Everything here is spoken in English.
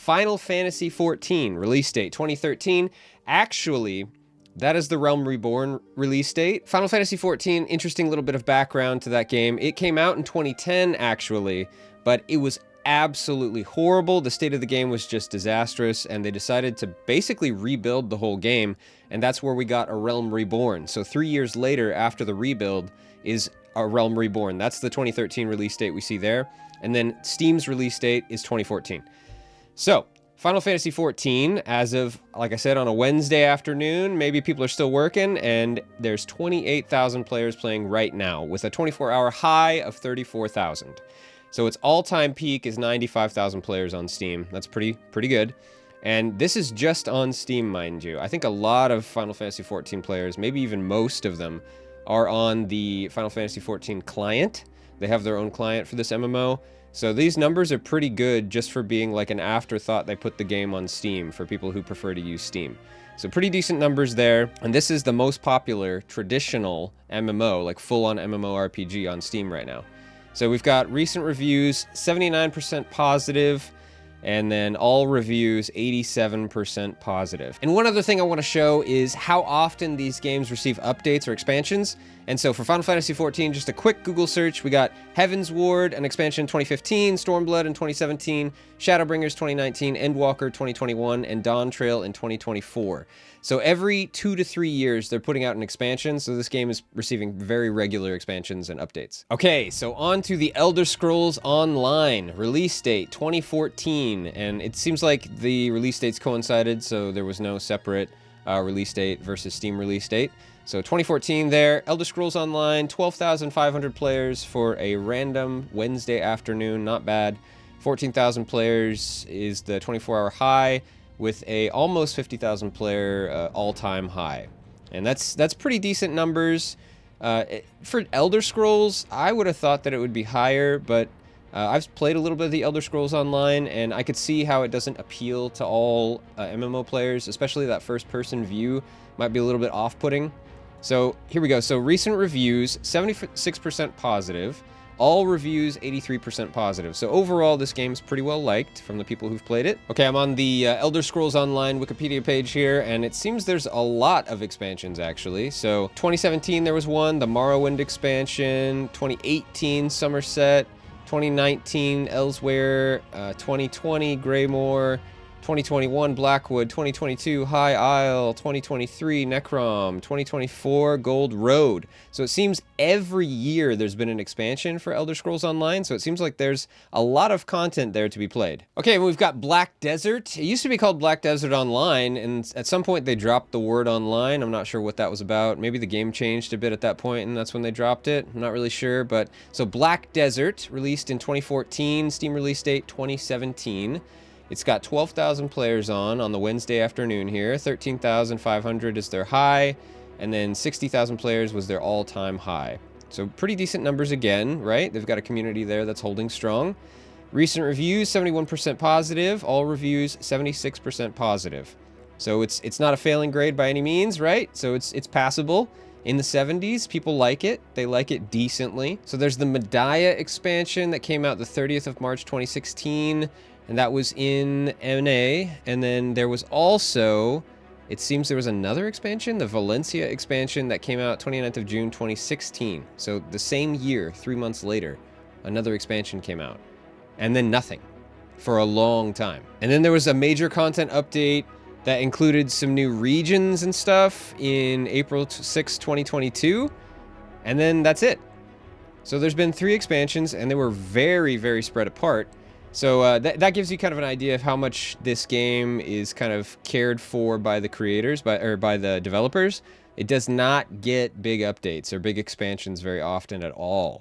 Final Fantasy XIV, release date 2013. Actually, that is the Realm Reborn release date. Final Fantasy XIV, interesting little bit of background to that game. It came out in 2010, actually, but it was absolutely horrible. The state of the game was just disastrous, and they decided to basically rebuild the whole game, and that's where we got A Realm Reborn. So 3 years later, after the rebuild, is A Realm Reborn. That's the 2013 release date we see there. And then Steam's release date is 2014. So, Final Fantasy XIV, as of, like I said, on a Wednesday afternoon, maybe people are still working, and there's 28,000 players playing right now, with a 24-hour high of 34,000. So its all-time peak is 95,000 players on Steam. That's pretty good. And this is just on Steam, mind you. I think a lot of Final Fantasy XIV players, maybe even most of them, are on the Final Fantasy XIV client. They have their own client for this MMO. So these numbers are pretty good just for being like an afterthought they put the game on Steam for people who prefer to use Steam. So pretty decent numbers there. And this is the most popular traditional MMO, like full-on MMORPG on Steam right now. So we've got recent reviews, 79% positive, and then all reviews, 87% positive. And one other thing I want to show is how often these games receive updates or expansions. And so for Final Fantasy XIV, just a quick Google search, we got Heaven's Ward, an expansion in 2015, Stormblood in 2017, Shadowbringers 2019, Endwalker 2021, and Dawn Trail in 2024. So every 2 to 3 years, they're putting out an expansion, so this game is receiving very regular expansions and updates. Okay, so on to the Elder Scrolls Online, release date 2014, and it seems like the release dates coincided, so there was no separate release date versus Steam release date. So 2014 there, Elder Scrolls Online, 12,500 players for a random Wednesday afternoon, not bad. 14,000 players is the 24-hour high, with a almost 50,000 player all-time high. And that's pretty decent numbers. For Elder Scrolls, I would have thought that it would be higher, but I've played a little bit of the Elder Scrolls Online, and I could see how it doesn't appeal to all MMO players, especially that first-person view might be a little bit off-putting. So here we go. So recent reviews, 76% positive. All reviews, 83% positive. So overall, this game's pretty well liked from the people who've played it. Okay, I'm on the Elder Scrolls Online Wikipedia page here, and it seems there's a lot of expansions, actually. So 2017, there was one, the Morrowind expansion, 2018, Somerset, 2019, Elsewhere, 2020, Greymoor, 2021, Blackwood, 2022, High Isle, 2023, Necrom, 2024, Gold Road. So it seems every year there's been an expansion for Elder Scrolls Online, so it seems like there's a lot of content there to be played. Okay, we've got Black Desert. It used to be called Black Desert Online, and at some point they dropped the word online. I'm not sure what that was about. Maybe the game changed a bit at that point, and that's when they dropped it. I'm not really sure, but so Black Desert, released in 2014, Steam release date 2017. It's got 12,000 players on the Wednesday afternoon here. 13,500 is their high, and then 60,000 players was their all-time high. So pretty decent numbers again, right? They've got a community there that's holding strong. Recent reviews, 71% positive. All reviews, 76% positive. So it's not a failing grade by any means, right? So it's passable. In the 70s, people like it. They like it decently. So there's the Medaya expansion that came out the 30th of March 2016. And that was in NA, and then there was also, it seems there was another expansion, the Valencia expansion that came out 29th of June 2016. So the same year, 3 months later, another expansion came out. And then nothing for a long time. And then there was a major content update that included some new regions and stuff in April 6, 2022. And then that's it. So there's been 3 expansions, and they were very, very spread apart. So that gives you kind of an idea of how much this game is kind of cared for by the creators, by the developers. It does not get big updates or big expansions very often at all.